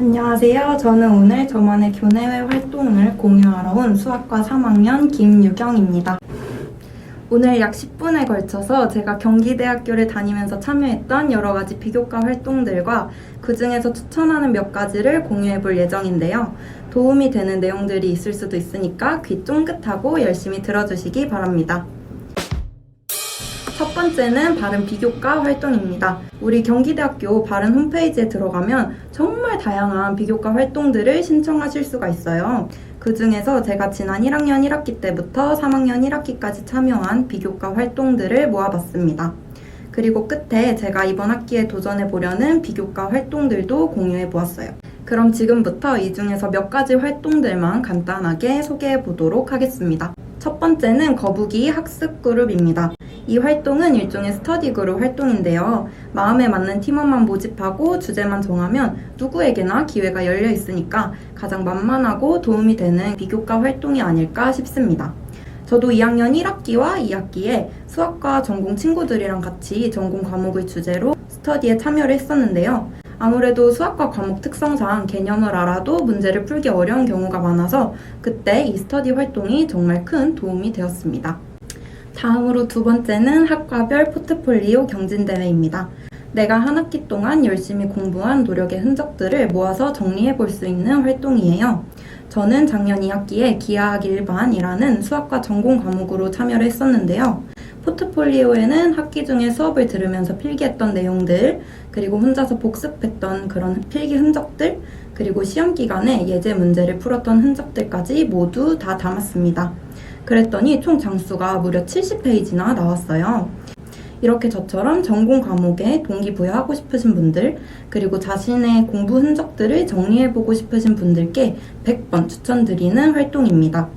안녕하세요. 저는 오늘 저만의 교내외 활동을 공유하러 온 수학과 3학년 김유경입니다. 오늘 약 10분에 걸쳐서 제가 경기대학교를 다니면서 참여했던 여러 가지 비교과 활동들과 그 중에서 추천하는 몇 가지를 공유해 볼 예정인데요. 도움이 되는 내용들이 있을 수도 있으니까 귀 쫑긋하고 열심히 들어주시기 바랍니다. 첫 번째는 바른 비교과 활동입니다. 우리 경기대학교 바른 홈페이지에 들어가면 정말 다양한 비교과 활동들을 신청하실 수가 있어요. 그 중에서 제가 지난 1학년 1학기 때부터 3학년 1학기까지 참여한 비교과 활동들을 모아봤습니다. 그리고 끝에 제가 이번 학기에 도전해보려는 비교과 활동들도 공유해보았어요. 그럼 지금부터 이 중에서 몇 가지 활동들만 간단하게 소개해보도록 하겠습니다. 첫 번째는 거북이 학습 그룹입니다. 이 활동은 일종의 스터디 그룹 활동인데요. 마음에 맞는 팀원만 모집하고 주제만 정하면 누구에게나 기회가 열려 있으니까 가장 만만하고 도움이 되는 비교과 활동이 아닐까 싶습니다. 저도 2학년 1학기와 2학기에 수학과 전공 친구들이랑 같이 전공 과목을 주제로 스터디에 참여를 했었는데요. 아무래도 수학과 과목 특성상 개념을 알아도 문제를 풀기 어려운 경우가 많아서 그때 이 스터디 활동이 정말 큰 도움이 되었습니다. 다음으로 두 번째는 학과별 포트폴리오 경진대회입니다. 내가 한 학기 동안 열심히 공부한 노력의 흔적들을 모아서 정리해 볼 수 있는 활동이에요. 저는 작년 2학기에 기하학 일반이라는 수학과 전공 과목으로 참여를 했었는데요. 포트폴리오에는 학기 중에 수업을 들으면서 필기했던 내용들, 그리고 혼자서 복습했던 그런 필기 흔적들, 그리고 시험 기간에 예제 문제를 풀었던 흔적들까지 모두 다 담았습니다. 그랬더니 총 장수가 무려 70페이지나 나왔어요. 이렇게 저처럼 전공 과목에 동기부여하고 싶으신 분들, 그리고 자신의 공부 흔적들을 정리해보고 싶으신 분들께 100번 추천드리는 활동입니다.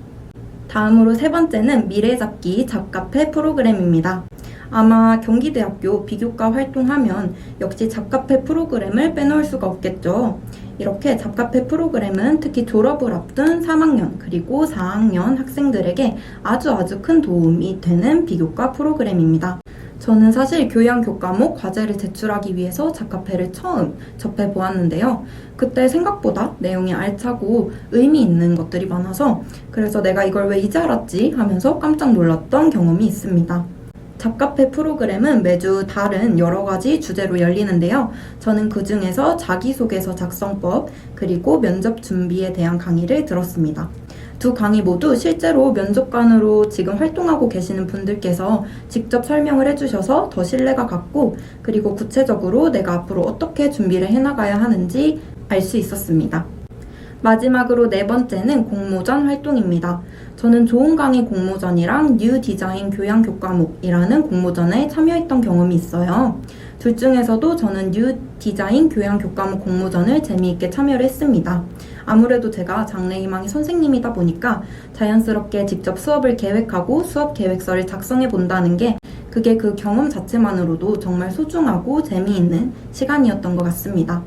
다음으로 세 번째는 미래잡기 잡카페 프로그램입니다. 아마 경기대학교 비교과 활동하면 역시 잡카페 프로그램을 빼놓을 수가 없겠죠. 이렇게 잡카페 프로그램은 특히 졸업을 앞둔 3학년 그리고 4학년 학생들에게 아주 큰 도움이 되는 비교과 프로그램입니다. 저는 사실 교양 교과목 과제를 제출하기 위해서 잡카페를 처음 접해보았는데요. 그때 생각보다 내용이 알차고 의미 있는 것들이 많아서 그래서 내가 이걸 왜 이제 알았지 하면서 깜짝 놀랐던 경험이 있습니다. 잡카페 프로그램은 매주 다른 여러 가지 주제로 열리는데요. 저는 그 중에서 자기소개서 작성법 그리고 면접 준비에 대한 강의를 들었습니다. 두 강의 모두 실제로 면접관으로 지금 활동하고 계시는 분들께서 직접 설명을 해주셔서 더 신뢰가 갔고 그리고 구체적으로 내가 앞으로 어떻게 준비를 해나가야 하는지 알 수 있었습니다. 마지막으로 네 번째는 공모전 활동입니다. 저는 좋은 강의 공모전이랑 뉴 디자인 교양 교과목이라는 공모전에 참여했던 경험이 있어요. 둘 중에서도 저는 뉴 디자인 교양 교과목 공모전을 재미있게 참여를 했습니다. 아무래도 제가 장래희망이 선생님이다 보니까 자연스럽게 직접 수업을 계획하고 수업 계획서를 작성해 본다는 게 그게 그 경험 자체만으로도 정말 소중하고 재미있는 시간이었던 것 같습니다.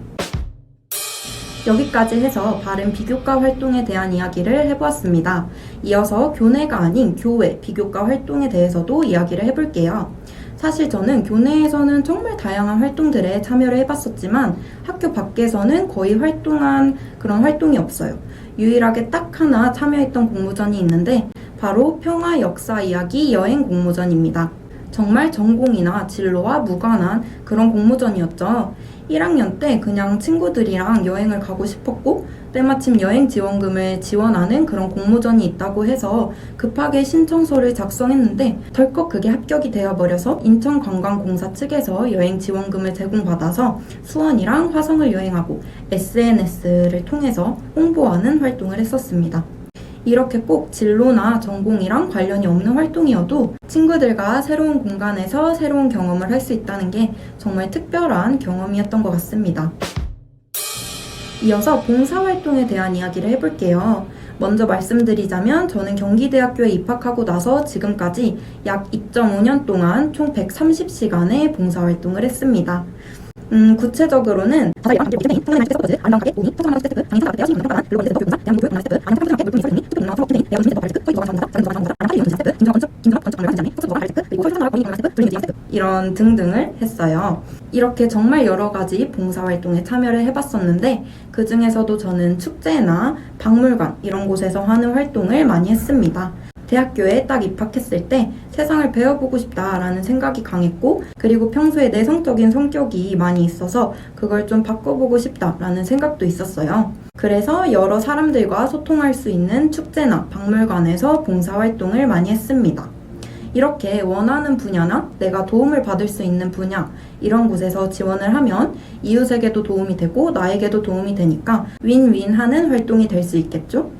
여기까지 해서 바른 비교과 활동에 대한 이야기를 해보았습니다. 이어서 교내가 아닌 교외 비교과 활동에 대해서도 이야기를 해볼게요. 사실 저는 교내에서는 정말 다양한 활동들에 참여를 해봤었지만 학교 밖에서는 거의 활동한 그런 활동이 없어요. 유일하게 딱 하나 참여했던 공모전이 있는데 바로 평화 역사 이야기 여행 공모전입니다. 정말 전공이나 진로와 무관한 그런 공모전이었죠. 1학년 때 그냥 친구들이랑 여행을 가고 싶었고 때마침 여행 지원금을 지원하는 그런 공모전이 있다고 해서 급하게 신청서를 작성했는데 덜컥 그게 합격이 되어버려서 인천관광공사 측에서 여행 지원금을 제공받아서 수원이랑 화성을 여행하고 SNS를 통해서 홍보하는 활동을 했었습니다. 이렇게 꼭 진로나 전공이랑 관련이 없는 활동이어도 친구들과 새로운 공간에서 새로운 경험을 할 수 있다는 게 정말 특별한 경험이었던 것 같습니다. 이어서 봉사활동에 대한 이야기를 해볼게요. 먼저 말씀드리자면 저는 경기대학교에 입학하고 나서 지금까지 약 2.5년 동안 총 130시간의 봉사활동을 했습니다. 구체적으로는 이런 등등을 했어요. 이렇게 정말 여러 가지 봉사활동에 참여를 해봤었는데 그 중에서도 저는 축제나 박물관 이런 곳에서 하는 활동을 많이 했습니다. 대학교에 딱 입학했을 때 세상을 배워보고 싶다라는 생각이 강했고, 그리고 평소에 내성적인 성격이 많이 있어서 그걸 좀 바꿔보고 싶다라는 생각도 있었어요. 그래서 여러 사람들과 소통할 수 있는 축제나 박물관에서 봉사활동을 많이 했습니다. 이렇게 원하는 분야나 내가 도움을 받을 수 있는 분야 이런 곳에서 지원을 하면 이웃에게도 도움이 되고 나에게도 도움이 되니까 윈윈하는 활동이 될 수 있겠죠?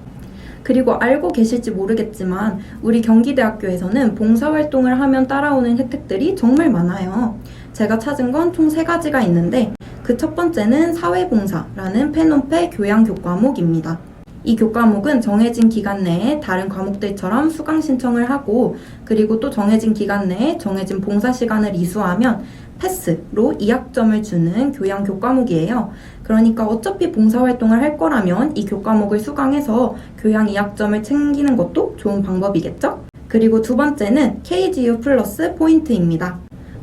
그리고 알고 계실지 모르겠지만 우리 경기대학교에서는 봉사활동을 하면 따라오는 혜택들이 정말 많아요. 제가 찾은 건 총 3가지가 있는데 그 첫 번째는 사회봉사라는 페논페 교양교과목입니다. 이 교과목은 정해진 기간 내에 다른 과목들처럼 수강 신청을 하고, 그리고 또 정해진 기간 내에 정해진 봉사 시간을 이수하면 패스로 2학점을 주는 교양 교과목이에요. 그러니까 어차피 봉사활동을 할 거라면 이 교과목을 수강해서 교양 2학점을 챙기는 것도 좋은 방법이겠죠? 그리고 두 번째는 KGU 플러스 포인트입니다.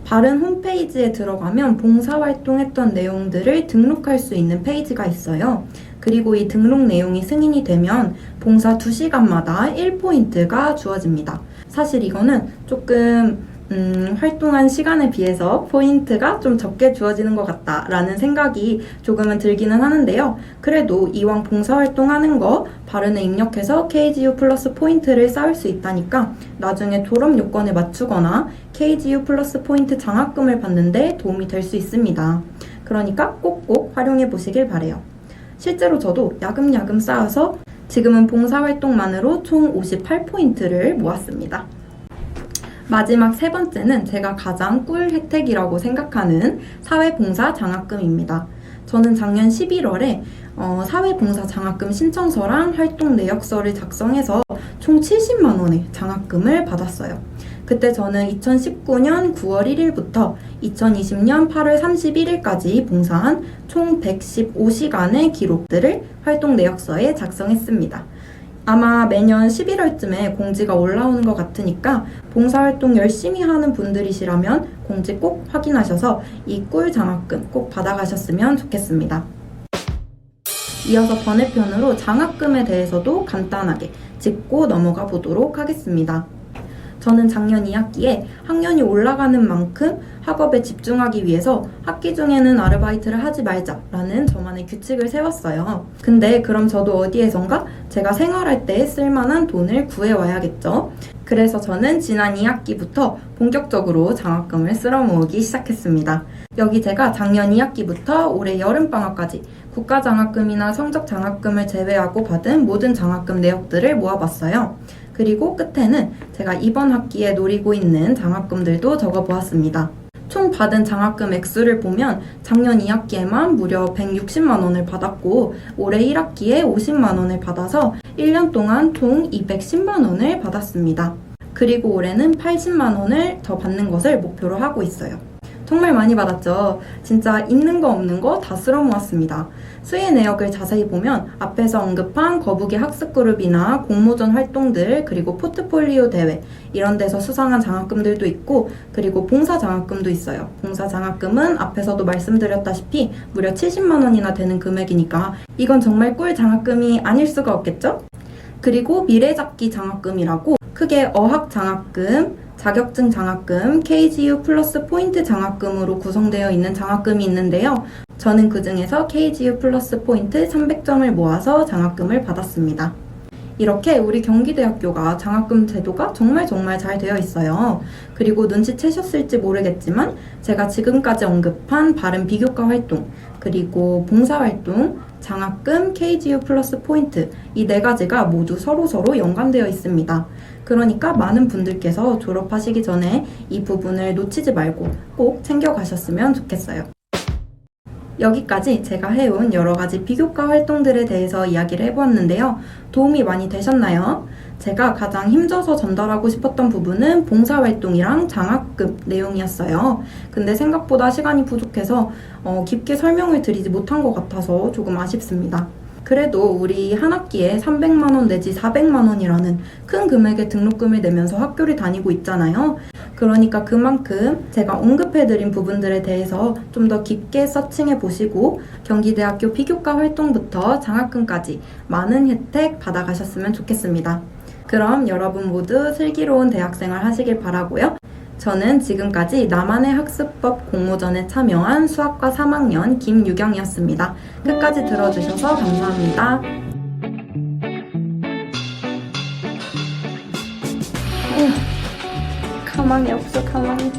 바른 홈페이지에 들어가면 봉사활동했던 내용들을 등록할 수 있는 페이지가 있어요. 그리고 이 등록 내용이 승인이 되면 봉사 2시간마다 1포인트가 주어집니다. 사실 이거는 조금 활동한 시간에 비해서 포인트가 좀 적게 주어지는 것 같다라는 생각이 조금은 들기는 하는데요. 그래도 이왕 봉사활동하는 거 바른에 입력해서 KGU 플러스 포인트를 쌓을 수 있다니까 나중에 졸업 요건에 맞추거나 KGU 플러스 포인트 장학금을 받는데 도움이 될 수 있습니다. 그러니까 꼭꼭 활용해 보시길 바래요. 실제로 저도 야금야금 쌓아서 지금은 봉사활동만으로 총 58포인트를 모았습니다. 마지막 3번째는 제가 가장 꿀 혜택이라고 생각하는 사회봉사 장학금입니다. 저는 작년 11월에 사회봉사 장학금 신청서랑 활동 내역서를 작성해서 총 70만 원의 장학금을 받았어요. 그때 저는 2019년 9월 1일부터 2020년 8월 31일까지 봉사한 총 115시간의 기록들을 활동 내역서에 작성했습니다. 아마 매년 11월쯤에 공지가 올라오는 것 같으니까 봉사활동 열심히 하는 분들이시라면 공지 꼭 확인하셔서 이 꿀 장학금 꼭 받아가셨으면 좋겠습니다. 이어서 번외편으로 장학금에 대해서도 간단하게 짚고 넘어가 보도록 하겠습니다. 저는 작년 2학기에 학년이 올라가는 만큼 학업에 집중하기 위해서 학기 중에는 아르바이트를 하지 말자라는 저만의 규칙을 세웠어요. 근데 그럼 저도 어디에선가 제가 생활할 때 쓸만한 돈을 구해와야겠죠. 그래서 저는 지난 2학기부터 본격적으로 장학금을 쓸어 모으기 시작했습니다. 여기 제가 작년 2학기부터 올해 여름방학까지 국가장학금이나 성적장학금을 제외하고 받은 모든 장학금 내역들을 모아봤어요. 그리고 끝에는 제가 이번 학기에 노리고 있는 장학금들도 적어보았습니다. 총 받은 장학금 액수를 보면 작년 2학기에만 무려 160만 원을 받았고 올해 1학기에 50만 원을 받아서 1년 동안 총 210만 원을 받았습니다. 그리고 올해는 80만 원을 더 받는 것을 목표로 하고 있어요. 정말 많이 받았죠. 진짜 있는 거 없는 거 다 쓸어 모았습니다. 수의 내역을 자세히 보면 앞에서 언급한 거북이 학습그룹이나 공모전 활동들, 그리고 포트폴리오 대회 이런 데서 수상한 장학금들도 있고, 그리고 봉사 장학금도 있어요. 봉사 장학금은 앞에서도 말씀드렸다시피 무려 70만 원이나 되는 금액이니까 이건 정말 꿀 장학금이 아닐 수가 없겠죠? 그리고 미래잡기 장학금이라고 크게 어학 장학금, 자격증 장학금, KGU 플러스 포인트 장학금으로 구성되어 있는 장학금이 있는데요. 저는 그 중에서 KGU 플러스 포인트 300점을 모아서 장학금을 받았습니다. 이렇게 우리 경기대학교가 장학금 제도가 정말 잘 되어 있어요. 그리고 눈치채셨을지 모르겠지만 제가 지금까지 언급한 바른 비교과 활동, 그리고 봉사활동, 장학금, KGU 플러스 포인트 이 4가지가 모두 서로 연관되어 있습니다. 그러니까 많은 분들께서 졸업하시기 전에 이 부분을 놓치지 말고 꼭 챙겨가셨으면 좋겠어요. 여기까지 제가 해온 여러 가지 비교과 활동들에 대해서 이야기를 해보았는데요. 도움이 많이 되셨나요? 제가 가장 힘줘서 전달하고 싶었던 부분은 봉사활동이랑 장학금 내용이었어요. 근데 생각보다 시간이 부족해서 깊게 설명을 드리지 못한 것 같아서 조금 아쉽습니다. 그래도 우리 한 학기에 300만 원 내지 400만 원이라는 큰 금액의 등록금을 내면서 학교를 다니고 있잖아요. 그러니까 그만큼 제가 언급해드린 부분들에 대해서 좀 더 깊게 서칭해 보시고 경기대학교 피교과 활동부터 장학금까지 많은 혜택 받아가셨으면 좋겠습니다. 그럼 여러분 모두 슬기로운 대학생활 하시길 바라고요. 저는 지금까지 나만의 학습법 공모전에 참여한 수학과 3학년 김유경이었습니다. 끝까지 들어주셔서 감사합니다. 가망이 없어, 가망이.